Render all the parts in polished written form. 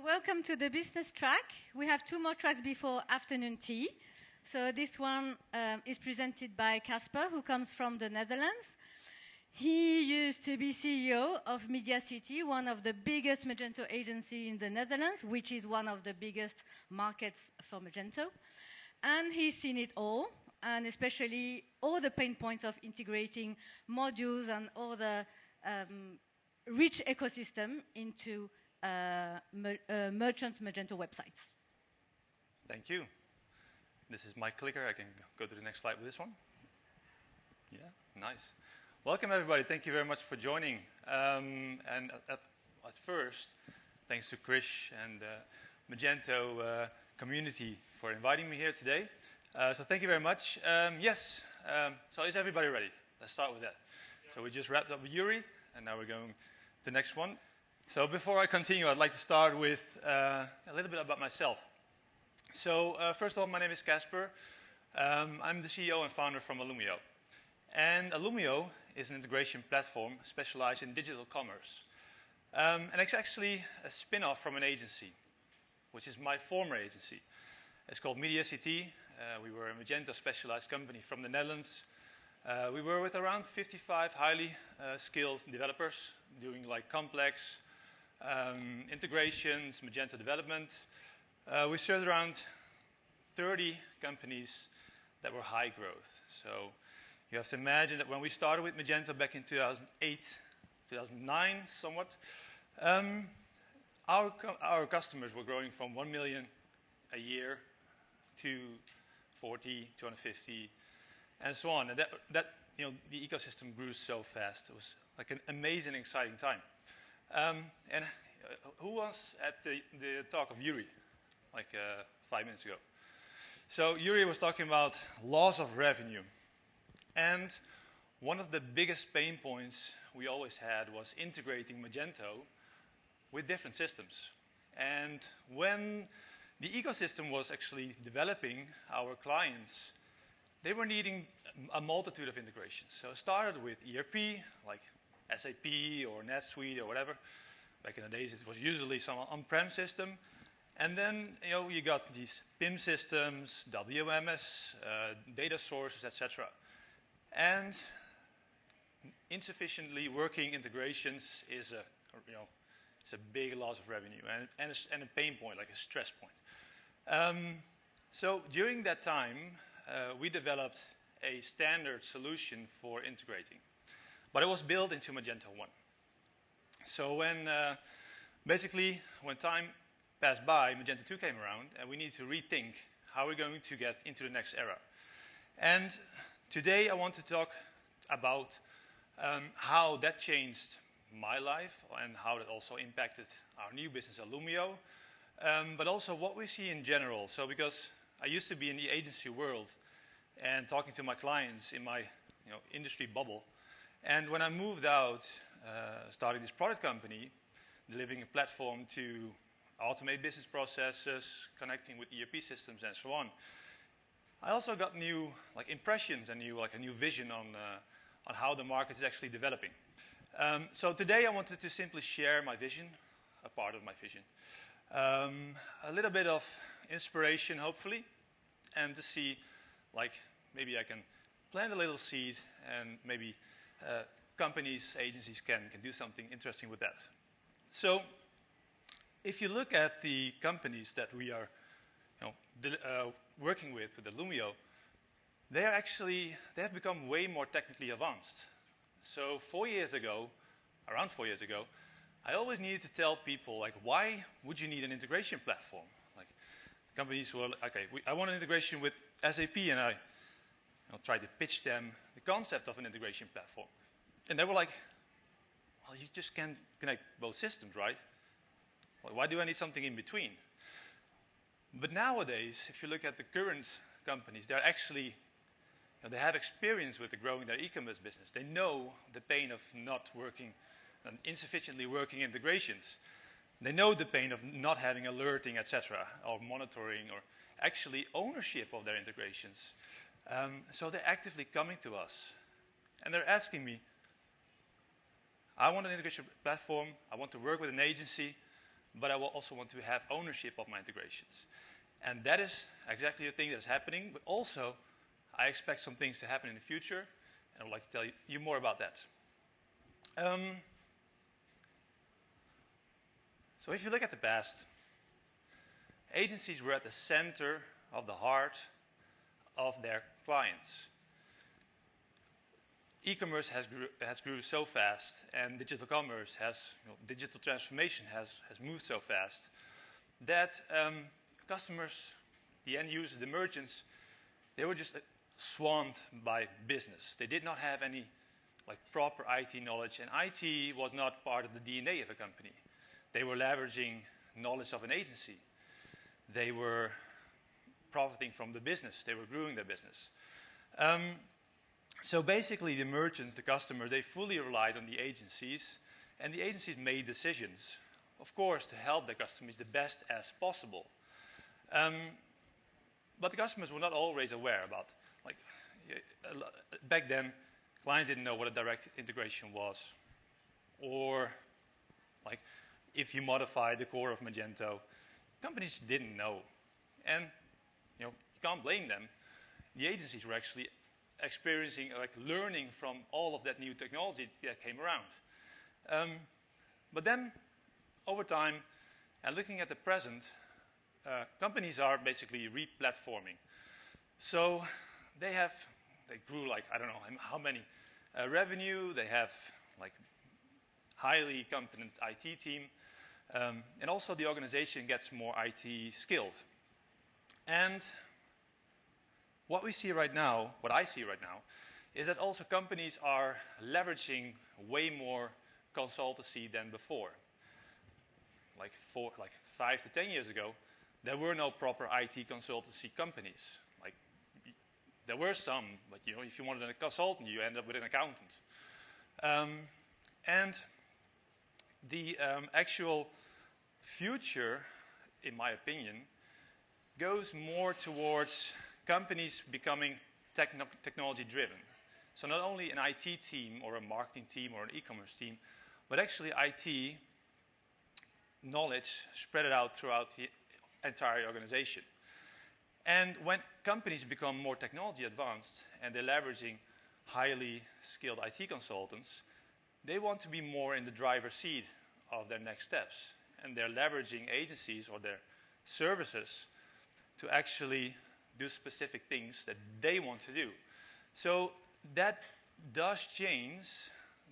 Welcome to the business track. We have two more tracks before afternoon tea. So this one is presented by Caspar, who comes from the Netherlands. He used to be CEO of Media City, one of the biggest Magento agency in the Netherlands, which is one of the biggest markets for Magento. And he's seen it all, and especially all the pain points of integrating modules and all the rich ecosystem into merchant Magento websites. Thank you. This is my clicker. I can go to the next slide with this one. Yeah, nice. Welcome, everybody. Thank you very much for joining. And at first, thanks to Krish and Magento community for inviting me here today. So thank you very much. So is everybody ready? Let's start with that. Yeah. So we just wrapped up with Yuri, and now we're going to the next one. So before I continue, I'd like to start with a little bit about myself. So first of all, my name is Caspar. I'm the CEO and founder from Alumio. And Alumio is an integration platform specialized in digital commerce. And it's actually a spin-off from an agency, which is my former agency. It's called Media City. We were a Magento specialized company from the Netherlands. We were with around 55 highly skilled developers doing like complex integrations, Magento development. We served around 30 companies that were high growth. So you have to imagine that when we started with Magento back in 2008, 2009 somewhat, our customers were growing from 1 million a year to 40, 250, and so on. And that the ecosystem grew so fast. It was like an amazing, exciting time. And who was at the talk of Yuri, like 5 minutes ago? So Yuri was talking about loss of revenue. And one of the biggest pain points we always had was integrating Magento with different systems. And when the ecosystem was actually developing, our clients, they were needing a multitude of integrations. So it started with ERP, like SAP or NetSuite or whatever. Back in the days, it was usually some on-prem system. And then, you got these PIM systems, WMS, data sources, etc. And insufficiently working integrations is it's a big loss of revenue and a pain point, like a stress point. So during that time, we developed a standard solution for integrating. But it was built into Magento 1. So basically, when time passed by, Magento 2 came around, and we needed to rethink how we're going to get into the next era. And today, I want to talk about how that changed my life and how that also impacted our new business, Alumio, but also what we see in general. So because I used to be in the agency world and talking to my clients in my industry bubble. And when I moved out, starting this product company, delivering a platform to automate business processes, connecting with ERP systems, and so on, I also got new impressions and a new vision on how the market is actually developing. So today I wanted to simply share my vision, a part of my vision, a little bit of inspiration, hopefully, and to see maybe I can plant a little seed and maybe companies, agencies can do something interesting with that. So if you look at the companies that we are working with Alumio, they have become way more technically advanced. So around 4 years ago, I always needed to tell people, why would you need an integration platform? Companies were, I want an integration with SAP, and I tried to pitch them the concept of an integration platform. And they were like, well, you just can't connect both systems, right? Well, why do I need something in between? But nowadays, if you look at the current companies, they're actually, they have experience with growing their e-commerce business. They know the pain of not working and insufficiently working integrations. They know the pain of not having alerting, etc., or monitoring, or actually ownership of their integrations. So they're actively coming to us. And they're asking me, I want an integration platform. I want to work with an agency. but I will also want to have ownership of my integrations. And that is exactly the thing that is happening, but also I expect some things to happen in the future, and I would like to tell you more about that. So if you look at the past, agencies were at the center of the heart of their clients. E-commerce has grew so fast, and digital commerce digital transformation has moved so fast that customers, the end users, the merchants, they were just swamped by business. They did not have any proper IT knowledge, and IT was not part of the DNA of a company. They were leveraging knowledge of an agency. They were profiting from the business. They were growing their business. So basically the merchants, the customers, they fully relied on the agencies, and the agencies made decisions, of course, to help their customers the best as possible. But the customers were not always aware about, back then, clients didn't know what a direct integration was, or if you modify the core of Magento, companies didn't know. And you can't blame them. The agencies were actually experiencing, learning from all of that new technology that came around. But then, over time, and looking at the present, companies are basically re-platforming. So they grew I don't know how many revenue. They have highly competent IT team, and also the organization gets more IT skilled. And what we see right now, what I see right now, is that also companies are leveraging way more consultancy than before. 5 to 10 years ago, there were no proper IT consultancy companies. There were some, but if you wanted a consultant, you end up with an accountant. And the actual future, in my opinion, goes more towards companies becoming technology driven. So not only an IT team or a marketing team or an e-commerce team, but actually IT knowledge spread out throughout the entire organization. And when companies become more technology advanced and they're leveraging highly skilled IT consultants, they want to be more in the driver's seat of their next steps. And they're leveraging agencies or their services to actually do specific things that they want to do. So that does change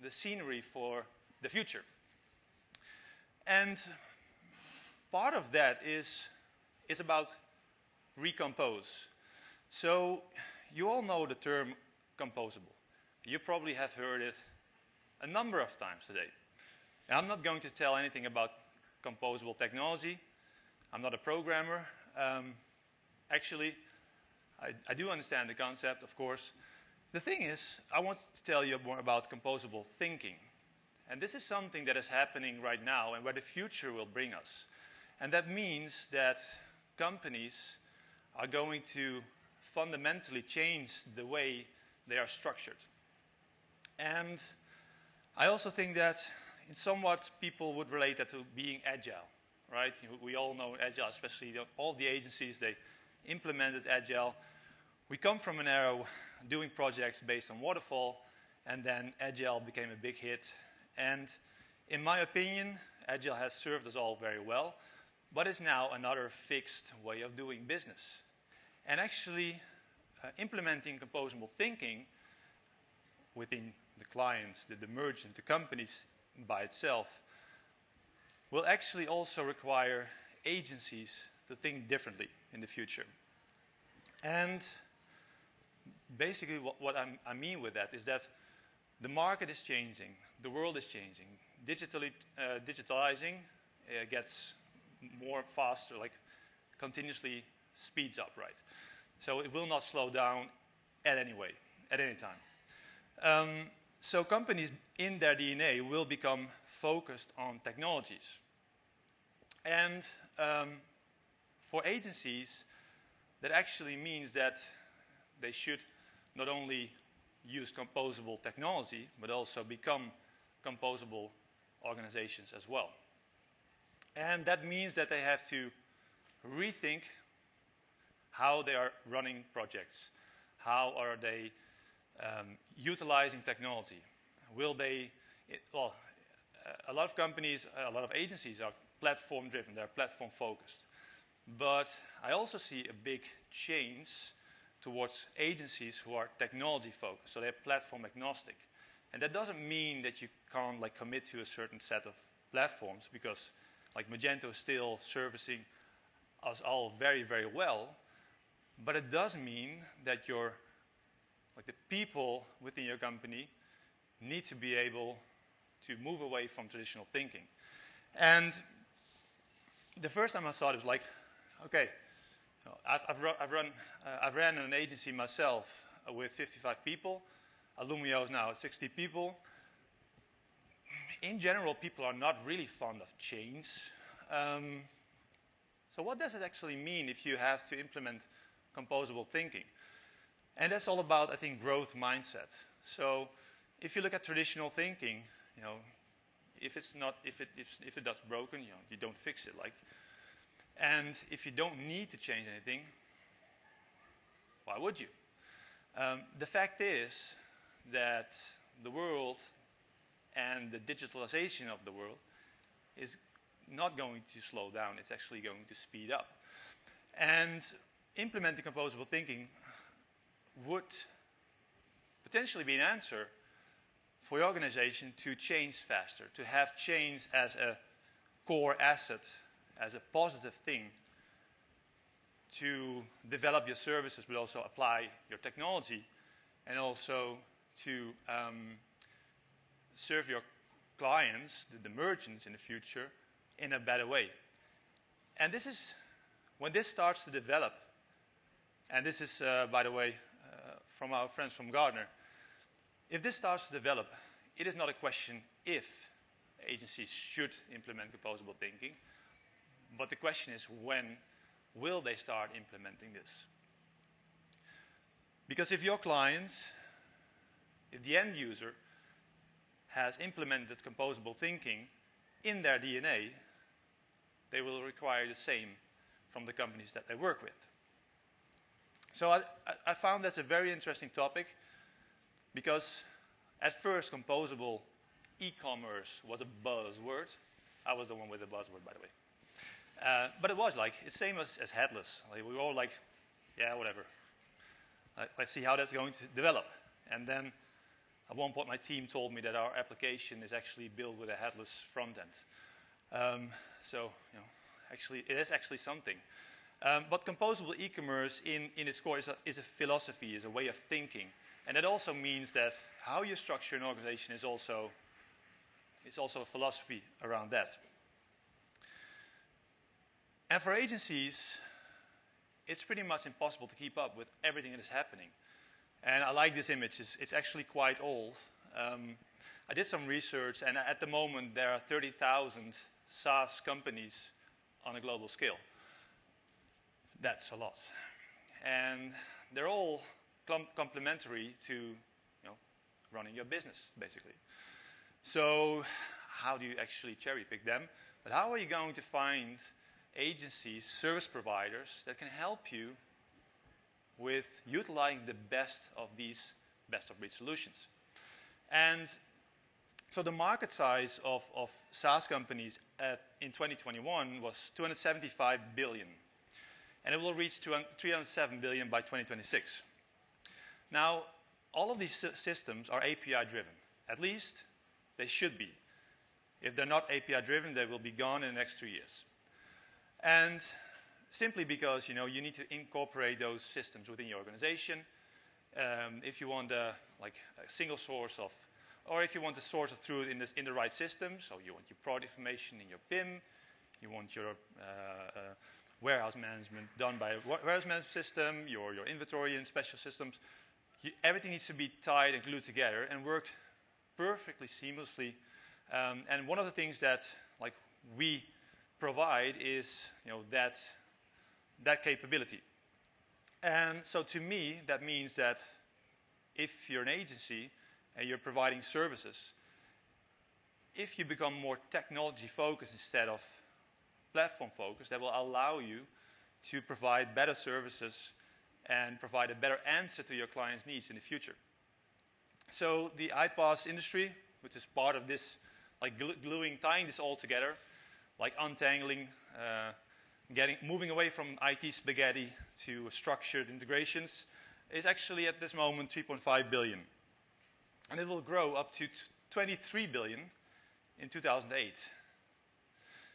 the scenery for the future. And part of that is about recompose. So you all know the term composable. You probably have heard it a number of times today. And I'm not going to tell anything about composable technology. I'm not a programmer. Actually, I do understand the concept, of course. The thing is, I want to tell you more about composable thinking. And this is something that is happening right now and where the future will bring us. And that means that companies are going to fundamentally change the way they are structured. And I also think that in somewhat people would relate that to being agile, right? We all know agile, especially all the agencies, they implemented agile. We come from an era doing projects based on waterfall, and then agile became a big hit. And in my opinion, agile has served us all very well, but it's now another fixed way of doing business. And actually, implementing composable thinking within the clients, the merchant, the companies by itself, will actually also require agencies to think differently in the future. And basically what I mean with that is that the market is changing, the world is changing, digitalizing gets more faster, continuously speeds up, right? So it will not slow down at any time. So companies in their DNA will become focused on technologies. And for agencies, that actually means that they should not only use composable technology, but also become composable organizations as well. And that means that they have to rethink how they are running projects. How are they utilizing technology? Will they, a lot of companies, a lot of agencies are platform driven, they're platform focused. But I also see a big change towards agencies who are technology focused, so they're platform agnostic. And that doesn't mean that you can't commit to a certain set of platforms, because Magento is still servicing us all very, very well. But it does mean that the people within your company need to be able to move away from traditional thinking. And the first time I saw it was okay, I've ran an agency myself with 55 people. Alumio is now at 60 people. In general, people are not really fond of change. So what does it actually mean if you have to implement composable thinking? And that's all about, I think, growth mindset. So if you look at traditional thinking, if it does broken, you don't fix it. And if you don't need to change anything, why would you? The fact is that the world and the digitalization of the world is not going to slow down. It's actually going to speed up. And implementing composable thinking would potentially be an answer for your organization to change faster, to have change as a core asset, as a positive thing, to develop your services, but also apply your technology, and also to serve your clients, the merchants in the future, in a better way. And this is, when this starts to develop, and this is, by the way, from our friends from Gartner, if this starts to develop, it is not a question if agencies should implement composable thinking, but the question is when will they start implementing this? Because if your clients, if the end user has implemented composable thinking in their DNA, they will require the same from the companies that they work with. So I found that's a very interesting topic, because at first composable e-commerce was a buzzword. I was the one with the buzzword, by the way. But it was it's same as headless. We were all yeah, whatever. Let's see how that's going to develop. And then at one point my team told me that our application is actually built with a headless front end. So actually it is actually something. But composable e-commerce in its core is a philosophy, is a way of thinking. And that also means that how you structure an organization is also a philosophy around that. And for agencies, it's pretty much impossible to keep up with everything that is happening. And I like this image. It's actually quite old. I did some research, and at the moment there are 30,000 SaaS companies on a global scale. That's a lot. And they're all complementary to running your business, basically. So how do you actually cherry pick them? But how are you going to find agencies, service providers that can help you with utilizing the best of these best-of-breed solutions? And so the market size of SaaS companies in 2021 was 275 billion. And it will reach 307 billion by 2026. Now, all of these systems are API driven. At least they should be. If they're not API driven, they will be gone in the next 2 years. And simply because you need to incorporate those systems within your organization. If you want a single source of, or if you want a source of truth in the right system, so you want your product information in your PIM, you want your warehouse management done by a warehouse management system, your inventory and special systems. Everything needs to be tied and glued together and work perfectly seamlessly. And one of the things that we provide is that capability. And so to me, that means that if you're an agency and you're providing services, if you become more technology focused instead of platform focus that will allow you to provide better services and provide a better answer to your clients' needs in the future. So the iPaaS industry, which is part of this, like tying this all together, like untangling, moving away from IT spaghetti to structured integrations, is actually at this moment 3.5 billion. And it will grow up to 23 billion in 2008.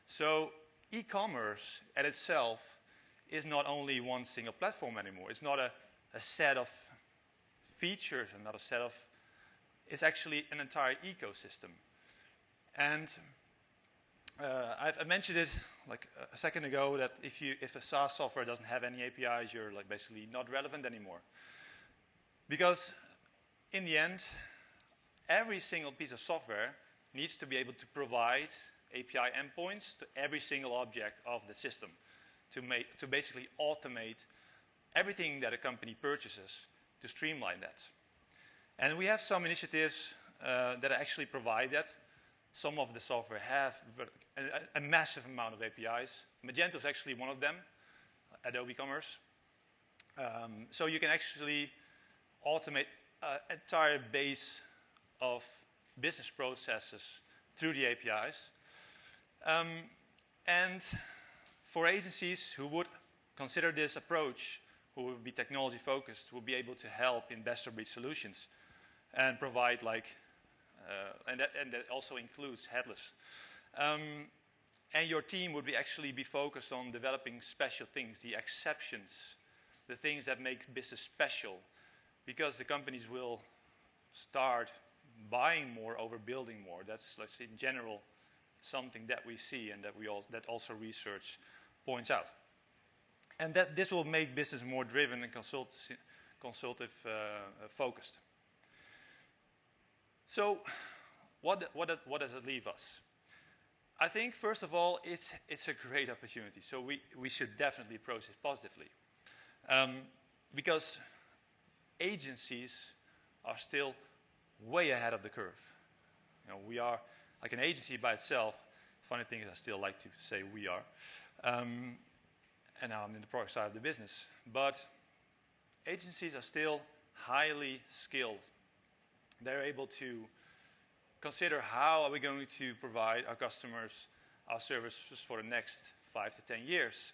So e-commerce at itself is not only one single platform anymore. It's not a set of features and not a set of, it's actually an entire ecosystem. And I mentioned it like a second ago that if a SaaS software doesn't have any APIs, you're like basically not relevant anymore. Because in the end, every single piece of software needs to be able to provide API endpoints to every single object of the system to basically automate everything that a company purchases to streamline that. And we have some initiatives that actually provide that. Some of the software have a massive amount of APIs. Magento is actually one of them, Adobe Commerce. So you can actually automate an entire base of business processes through the APIs. And for agencies who would consider this approach, who would be technology focused, will be able to help in best-of-breed solutions and provide and that also includes headless. And your team would actually be focused on developing special things, the exceptions, the things that make business special, because the companies will start buying more over building more. That's, let's say, in general, something that we see and that also research points out. And that this will make business more driven and consultative focused. So what does it leave us? I think, first of all, it's a great opportunity. So we should definitely approach it positively. Because agencies are still way ahead of the curve. You know, we are, like an agency by itself, funny thing is I still like to say we are. And now I'm in the product side of the business. But agencies are still highly skilled. They're able to consider how are we going to provide our customers our services for the next 5 to 10 years.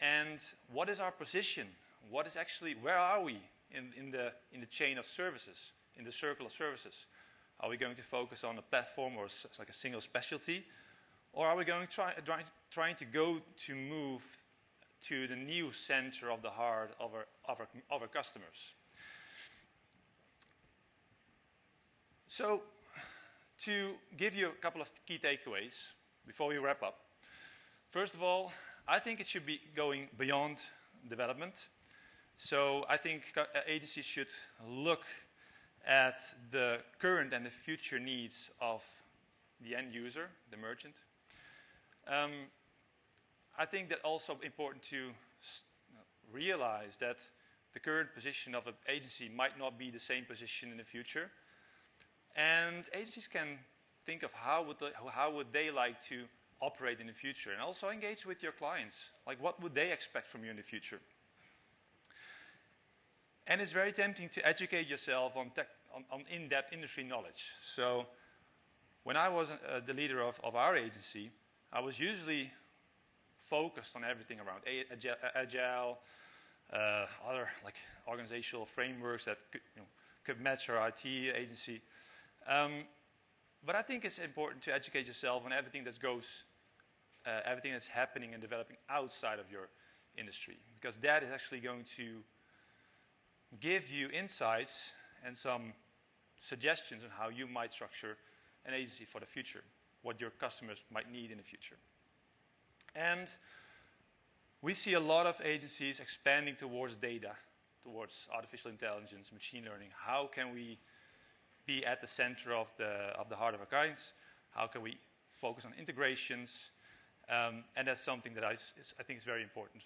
And what is our position? Where are we in the chain of services, in the circle of services? Are we going to focus on a platform or like a single specialty? Or are we going to trying to move to the new center of the heart of our customers? So, to give you a couple of key takeaways before we wrap up. First of all, I think it should be going beyond development. So I think agencies should look at the current and the future needs of the end user, the merchant. I think that also important to realize that the current position of an agency might not be the same position in the future. And agencies can think of how would they like to operate in the future, and also engage with your clients. Like, what would they expect from you in the future? And it's very tempting to educate yourself on in-depth industry knowledge. So when I was the leader of our agency, I was usually focused on everything around agile, other like organizational frameworks that could match our IT agency. But I think it's important to educate yourself on everything everything that's happening and developing outside of your industry, because that is actually going to give you insights and some suggestions on how you might structure an agency for the future, what your customers might need in the future. And we see a lot of agencies expanding towards data, towards artificial intelligence, machine learning. How can we be at the center of the heart of our clients? How can we focus on integrations? And that's something that I think is very important.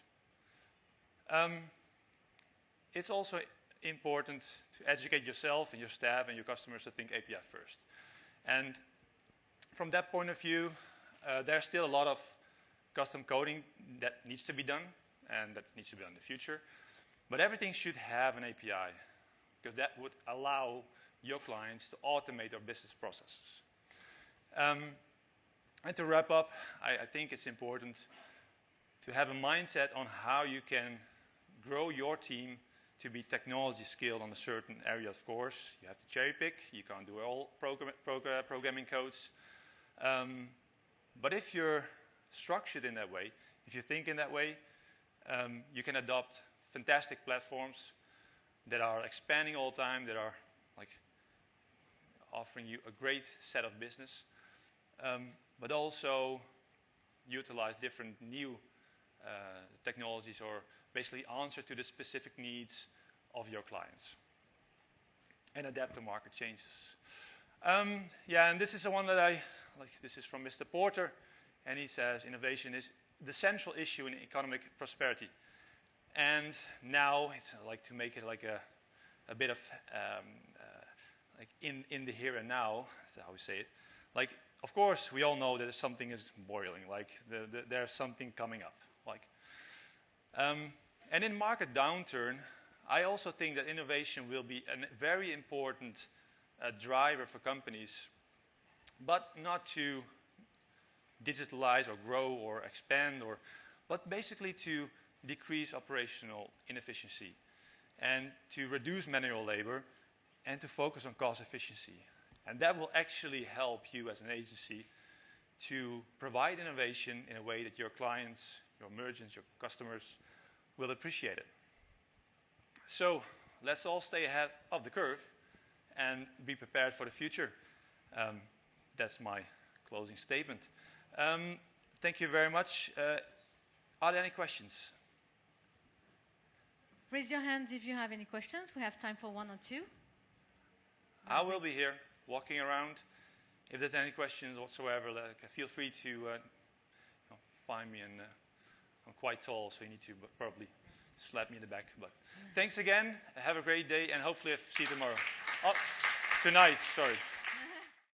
It's also important to educate yourself and your staff and your customers to think API first. And from that point of view, there's still a lot of custom coding that needs to be done, and that needs to be done in the future. But everything should have an API, because that would allow your clients to automate their business processes. And to wrap up, I think it's important to have a mindset on how you can grow your team to be technology skilled on a certain area. Of course, you have to cherry pick. You can't do all programming codes. But if you're structured in that way, if you think in that way, you can adopt fantastic platforms that are expanding all the time, that are like offering you a great set of business, but also utilize different new technologies, or basically answer to the specific needs of your clients and adapt to market changes. Yeah, and this is the one that I like. This is from Mr. Porter, and he says innovation is the central issue in economic prosperity. And now it's like to make it like a bit of like in the here and now. That's how we say it. Like, of course, we all know that something is boiling. Like there's something coming up. Like, and in market downturn, I also think that innovation will be a very important driver for companies, but not to digitalize or grow or expand, but basically to decrease operational inefficiency and to reduce manual labor and to focus on cost efficiency. And that will actually help you as an agency to provide innovation in a way that your clients, your merchants, your customers will appreciate it. So let's all stay ahead of the curve and be prepared for the future. That's my closing statement. Thank you very much. Are there any questions? Raise your hands if you have any questions. We have time for one or two. I will be here walking around. If there's any questions whatsoever, feel free to find me. And I'm quite tall, so you need to probably slap me in the back. But thanks again. Have a great day, and hopefully I'll see you tomorrow. Oh, tonight, sorry.